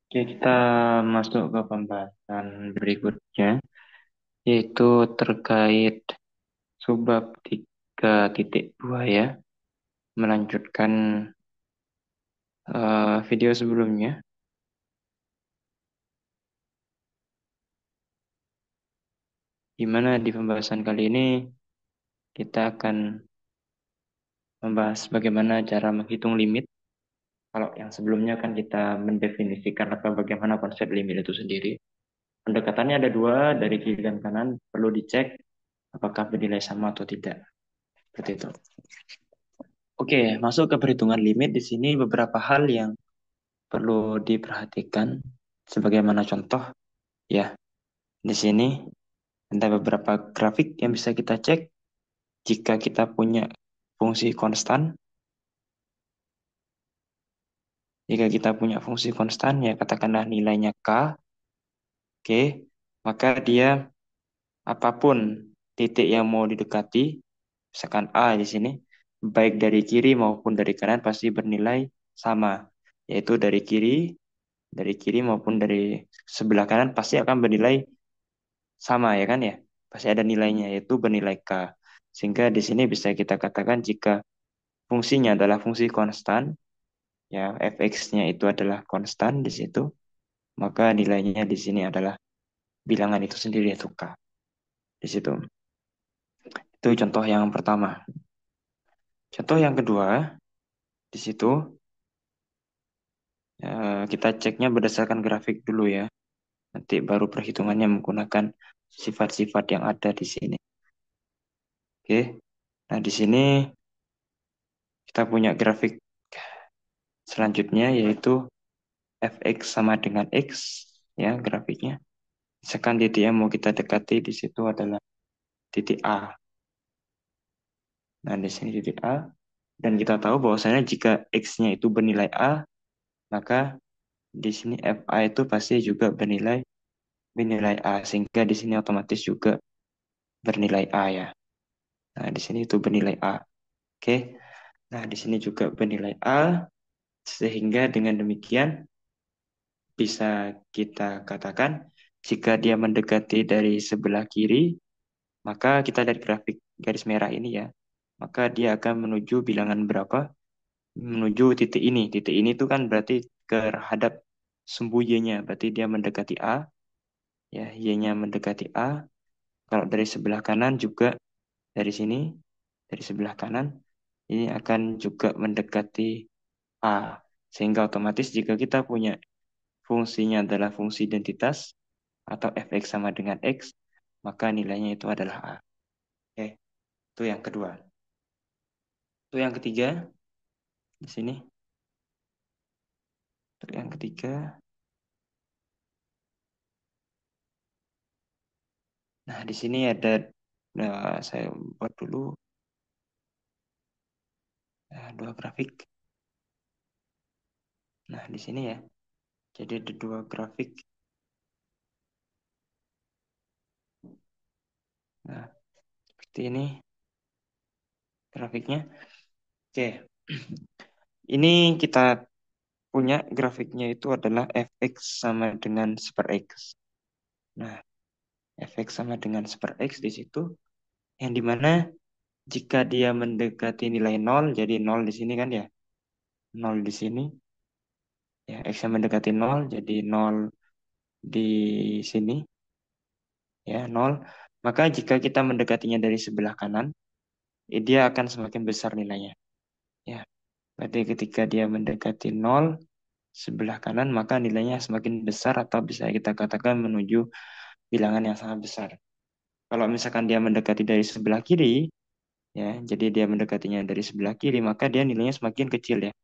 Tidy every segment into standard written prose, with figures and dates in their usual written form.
Oke, kita masuk ke pembahasan berikutnya, yaitu terkait subbab 3.2 ya, melanjutkan video sebelumnya, di mana di pembahasan kali ini kita akan membahas bagaimana cara menghitung limit. Kalau yang sebelumnya kan kita mendefinisikan atau bagaimana konsep limit itu sendiri. Pendekatannya ada dua, dari kiri dan kanan, perlu dicek apakah bernilai sama atau tidak. Seperti itu. Oke, masuk ke perhitungan limit. Di sini beberapa hal yang perlu diperhatikan sebagaimana contoh ya. Di sini ada beberapa grafik yang bisa kita cek jika kita punya fungsi konstan. Jika kita punya fungsi konstan ya katakanlah nilainya k, oke, maka dia apapun titik yang mau didekati, misalkan A di sini, baik dari kiri maupun dari kanan pasti bernilai sama, yaitu dari kiri maupun dari sebelah kanan pasti akan bernilai sama ya kan ya, pasti ada nilainya yaitu bernilai k. Sehingga di sini bisa kita katakan jika fungsinya adalah fungsi konstan, ya fx-nya itu adalah konstan di situ, maka nilainya di sini adalah bilangan itu sendiri yaitu k di situ. Itu contoh yang pertama. Contoh yang kedua di situ kita ceknya berdasarkan grafik dulu ya. Nanti baru perhitungannya menggunakan sifat-sifat yang ada di sini. Oke. Nah, di sini kita punya grafik selanjutnya yaitu fx sama dengan x ya grafiknya. Misalkan titik yang mau kita dekati di situ adalah titik A. Nah, di sini titik A dan kita tahu bahwasanya jika x-nya itu bernilai A, maka di sini fa itu pasti juga bernilai A sehingga di sini otomatis juga bernilai A ya. Nah, di sini itu bernilai A. Oke. Nah, di sini juga bernilai A sehingga dengan demikian bisa kita katakan jika dia mendekati dari sebelah kiri, maka kita lihat grafik garis merah ini ya, maka dia akan menuju bilangan berapa? Menuju titik ini. Titik ini itu kan berarti terhadap sumbu Y-nya, berarti dia mendekati A, ya Y-nya mendekati A. Kalau dari sebelah kanan juga dari sini, dari sebelah kanan, ini akan juga mendekati A. Sehingga otomatis jika kita punya fungsinya adalah fungsi identitas atau fx sama dengan x, maka nilainya itu adalah A. Oke, itu yang kedua. Itu yang ketiga di sini. Itu yang ketiga. Nah, di sini ada saya buat dulu dua grafik. Nah, di sini ya. Jadi ada dua grafik. Nah, seperti ini grafiknya. Oke. Ini kita punya grafiknya itu adalah fx sama dengan super x. Nah, fx sama dengan super x di situ yang dimana jika dia mendekati nilai nol, jadi nol di sini kan ya, nol di sini, ya x yang mendekati nol, jadi nol di sini, ya nol. Maka jika kita mendekatinya dari sebelah kanan, dia akan semakin besar nilainya. Ya, berarti ketika dia mendekati nol sebelah kanan, maka nilainya semakin besar atau bisa kita katakan menuju bilangan yang sangat besar. Kalau misalkan dia mendekati dari sebelah kiri, ya, jadi dia mendekatinya dari sebelah kiri, maka dia nilainya semakin kecil ya.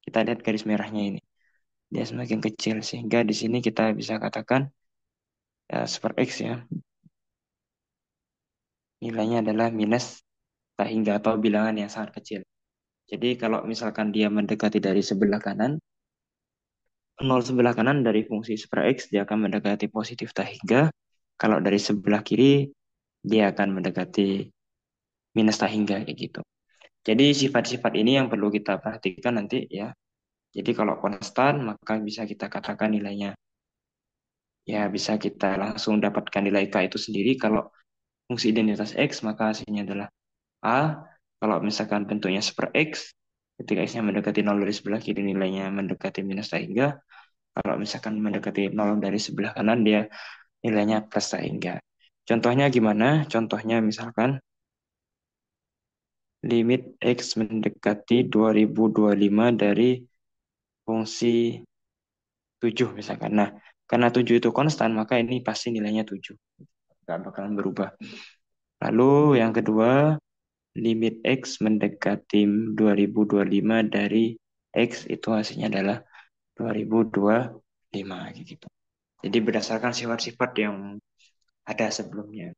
Kita lihat garis merahnya ini. Dia semakin kecil sehingga di sini kita bisa katakan ya, super X ya. Nilainya adalah minus tak hingga atau bilangan yang sangat kecil. Jadi kalau misalkan dia mendekati dari sebelah kanan, nol sebelah kanan dari fungsi super X dia akan mendekati positif tak hingga. Kalau dari sebelah kiri dia akan mendekati minus tak hingga kayak gitu. Jadi sifat-sifat ini yang perlu kita perhatikan nanti ya Jadi kalau konstan, maka bisa kita katakan nilainya. Ya, bisa kita langsung dapatkan nilai K itu sendiri. Kalau fungsi identitas X, maka hasilnya adalah A. Kalau misalkan bentuknya super X, ketika X-nya mendekati 0 dari sebelah kiri, nilainya mendekati minus hingga. Kalau misalkan mendekati 0 dari sebelah kanan, dia nilainya plus hingga. Contohnya gimana? Contohnya misalkan limit X mendekati 2025 dari fungsi 7 misalkan. Nah, karena 7 itu konstan, maka ini pasti nilainya 7. Nggak bakalan berubah. Lalu yang kedua, limit X mendekati 2025 dari X itu hasilnya adalah 2025 gitu. Jadi berdasarkan sifat-sifat yang ada sebelumnya.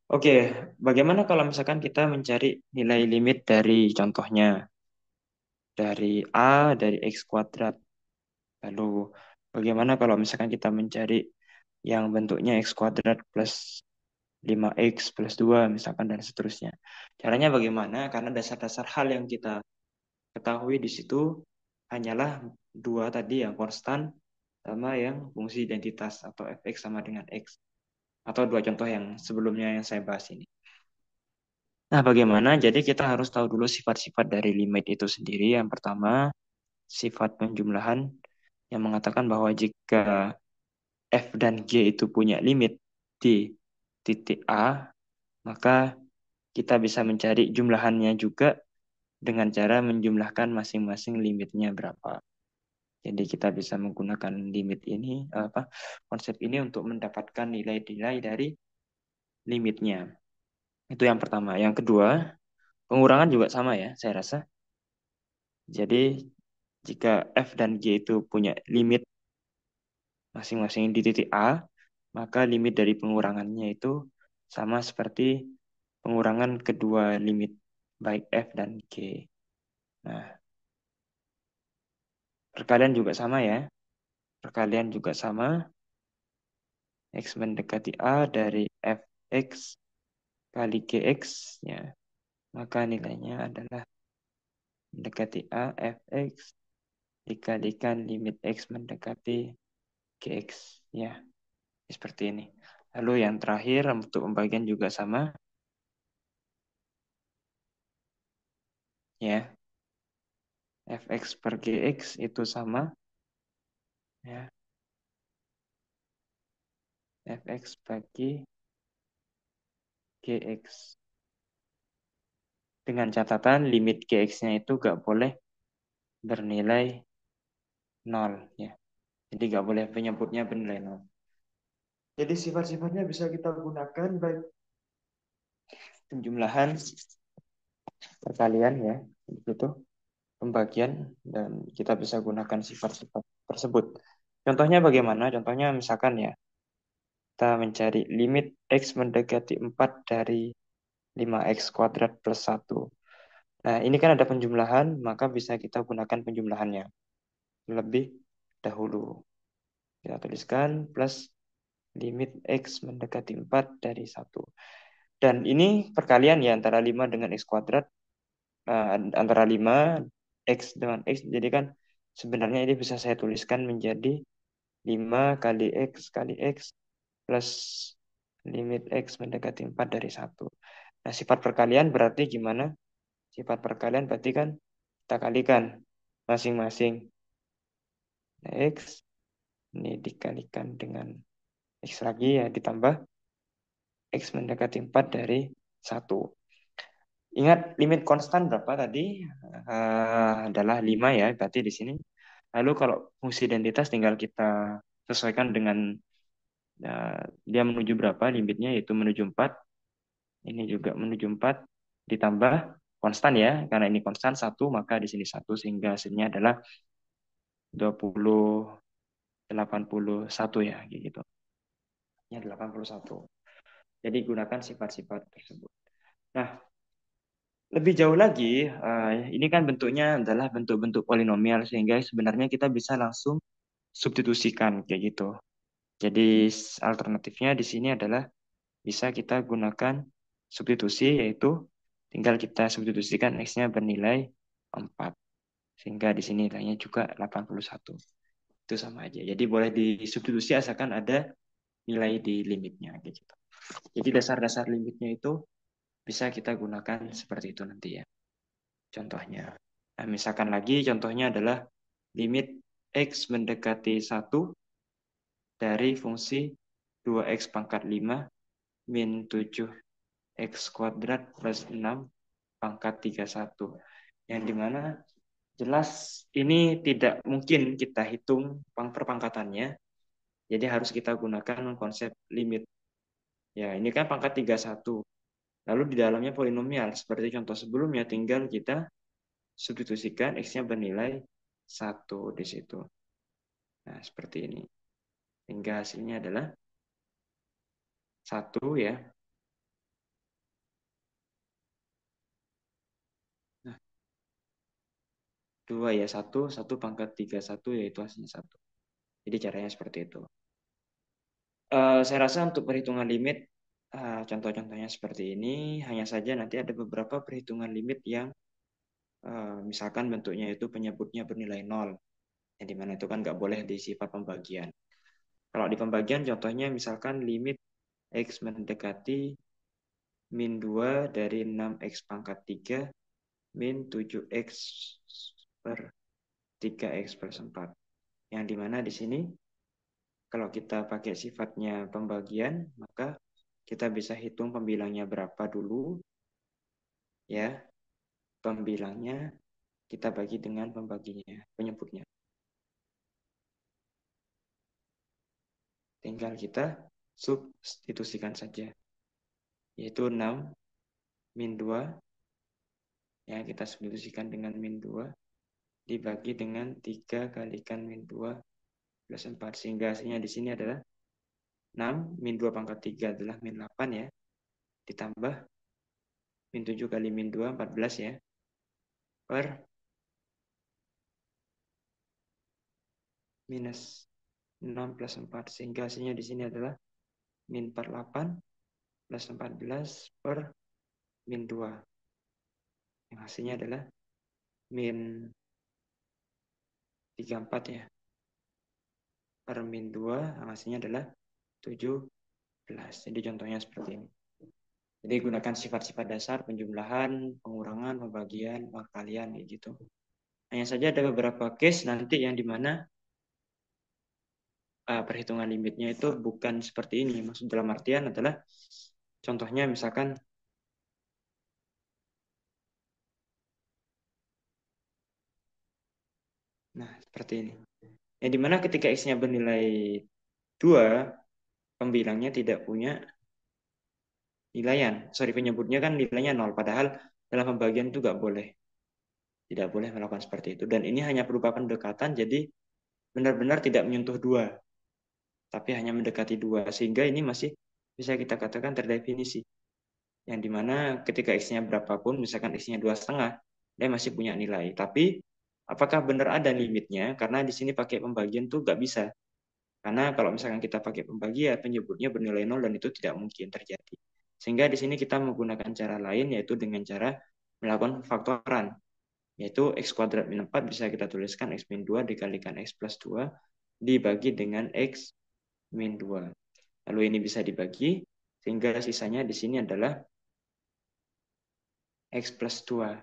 Oke, bagaimana kalau misalkan kita mencari nilai limit dari contohnya dari A dari X kuadrat. Lalu bagaimana kalau misalkan kita mencari yang bentuknya X kuadrat plus 5X plus 2 misalkan dan seterusnya. Caranya bagaimana? Karena dasar-dasar hal yang kita ketahui di situ hanyalah dua tadi yang konstan sama yang fungsi identitas atau fx sama dengan x. Atau dua contoh yang sebelumnya yang saya bahas ini. Nah, bagaimana? Jadi kita harus tahu dulu sifat-sifat dari limit itu sendiri. Yang pertama, sifat penjumlahan yang mengatakan bahwa jika f dan g itu punya limit di titik A, maka kita bisa mencari jumlahannya juga dengan cara menjumlahkan masing-masing limitnya berapa. Jadi kita bisa menggunakan limit ini, konsep ini untuk mendapatkan nilai-nilai dari limitnya. Itu yang pertama. Yang kedua, pengurangan juga sama ya, saya rasa. Jadi jika f dan g itu punya limit masing-masing di titik A, maka limit dari pengurangannya itu sama seperti pengurangan kedua limit baik f dan g. Nah, perkalian juga sama ya. Perkalian juga sama. X mendekati A dari fx kali gx, ya. Maka nilainya adalah mendekati A fx dikalikan limit x mendekati gx. Ya, seperti ini. Lalu yang terakhir untuk pembagian juga sama. Ya, fx per gx itu sama. Ya, fx bagi gx. Dengan catatan limit gx-nya itu gak boleh bernilai 0. Ya. Jadi gak boleh penyebutnya bernilai 0. Jadi sifat-sifatnya bisa kita gunakan baik penjumlahan, perkalian ya, itu pembagian dan kita bisa gunakan sifat-sifat tersebut. Contohnya bagaimana? Contohnya misalkan ya, kita mencari limit x mendekati 4 dari 5x kuadrat plus 1. Nah, ini kan ada penjumlahan, maka bisa kita gunakan penjumlahannya lebih dahulu. Kita tuliskan plus limit x mendekati 4 dari 1. Dan ini perkalian ya antara 5 dengan x kuadrat, antara 5 x dengan x. Jadi kan sebenarnya ini bisa saya tuliskan menjadi 5 kali x plus limit x mendekati 4 dari 1. Nah, sifat perkalian berarti gimana? Sifat perkalian berarti kan kita kalikan masing-masing. Nah, x ini dikalikan dengan x lagi ya ditambah x mendekati 4 dari 1. Ingat limit konstan berapa tadi? Adalah 5 ya, berarti di sini. Lalu kalau fungsi identitas tinggal kita sesuaikan dengan dia menuju berapa limitnya, yaitu menuju 4. Ini juga menuju 4. Ditambah konstan ya, karena ini konstan 1, maka di sini 1 sehingga hasilnya adalah 2081 ya, gitu. Ya, 81. Jadi gunakan sifat-sifat tersebut. Nah, lebih jauh lagi, ini kan bentuknya adalah bentuk-bentuk polinomial sehingga sebenarnya kita bisa langsung substitusikan kayak gitu. Jadi alternatifnya di sini adalah bisa kita gunakan substitusi, yaitu tinggal kita substitusikan x-nya bernilai 4. Sehingga di sini nilainya juga 81. Itu sama aja. Jadi boleh disubstitusi asalkan ada nilai di limitnya. Gitu. Jadi dasar-dasar limitnya itu bisa kita gunakan seperti itu nanti ya. Contohnya. Nah, misalkan lagi contohnya adalah limit X mendekati 1 dari fungsi 2X pangkat 5 min 7X kuadrat plus 6 pangkat 31. Yang dimana jelas ini tidak mungkin kita hitung perpangkatannya. Jadi harus kita gunakan konsep limit. Ya, ini kan pangkat 31. Lalu di dalamnya polinomial. Seperti contoh sebelumnya, tinggal kita substitusikan X-nya bernilai 1 di situ. Nah, seperti ini. Hingga hasilnya adalah 1 ya. Nah, 2 ya, 1 pangkat 31 yaitu hasilnya 1. Jadi caranya seperti itu. Saya rasa untuk perhitungan limit, contoh-contohnya seperti ini. Hanya saja nanti ada beberapa perhitungan limit yang misalkan bentuknya itu penyebutnya bernilai 0. Yang dimana itu kan nggak boleh di sifat pembagian. Kalau di pembagian contohnya misalkan limit X mendekati min 2 dari 6X pangkat 3 min 7X per 3X plus 4. Yang dimana di sini kalau kita pakai sifatnya pembagian, maka kita bisa hitung pembilangnya berapa dulu. Ya, pembilangnya kita bagi dengan pembaginya, penyebutnya. Tinggal kita substitusikan saja. Yaitu 6 min 2 yang kita substitusikan dengan min 2 dibagi dengan 3 kalikan min 2 plus 4. Sehingga hasilnya di sini adalah 6 min 2 pangkat 3 adalah min 8 ya. Ditambah min 7 kali min 2, 14 ya. Per minus 6 plus 4. Sehingga hasilnya di sini adalah min 48 plus 14 per min 2. Yang hasilnya adalah min 34 ya. Per min 2, hasilnya adalah 17. Jadi contohnya seperti ini. Jadi gunakan sifat-sifat dasar, penjumlahan, pengurangan, pembagian, pengkalian, gitu. Hanya saja ada beberapa case nanti yang dimana perhitungan limitnya itu bukan seperti ini. Maksud dalam artian adalah contohnya misalkan seperti ini. Yang dimana ketika X-nya bernilai 2, pembilangnya tidak punya nilaian. Sorry, penyebutnya kan nilainya 0. Padahal dalam pembagian itu nggak boleh. Tidak boleh melakukan seperti itu. Dan ini hanya berupa pendekatan, jadi benar-benar tidak menyentuh 2. Tapi hanya mendekati 2. Sehingga ini masih bisa kita katakan terdefinisi. Yang dimana ketika X-nya berapapun, misalkan X-nya 2,5, dia masih punya nilai. Tapi apakah benar ada limitnya? Karena di sini pakai pembagian tuh nggak bisa. Karena kalau misalkan kita pakai pembagian, penyebutnya bernilai 0 dan itu tidak mungkin terjadi. Sehingga di sini kita menggunakan cara lain, yaitu dengan cara melakukan faktoran. Yaitu X kuadrat min 4 bisa kita tuliskan X min 2 dikalikan X plus 2 dibagi dengan X min 2. Lalu ini bisa dibagi, sehingga sisanya di sini adalah X plus 2.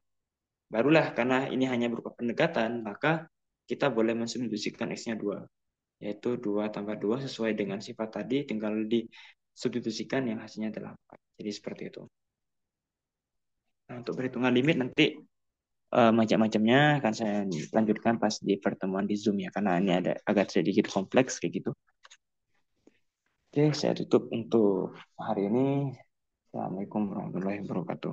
Barulah karena ini hanya berupa pendekatan, maka kita boleh mensubstitusikan X-nya 2. Yaitu 2 tambah 2 sesuai dengan sifat tadi, tinggal disubstitusikan yang hasilnya adalah 4. Jadi seperti itu. Nah, untuk perhitungan limit nanti macam-macamnya akan saya lanjutkan pas di pertemuan di Zoom ya, karena ini ada agak sedikit kompleks kayak gitu. Oke, saya tutup untuk hari ini. Assalamualaikum warahmatullahi wabarakatuh.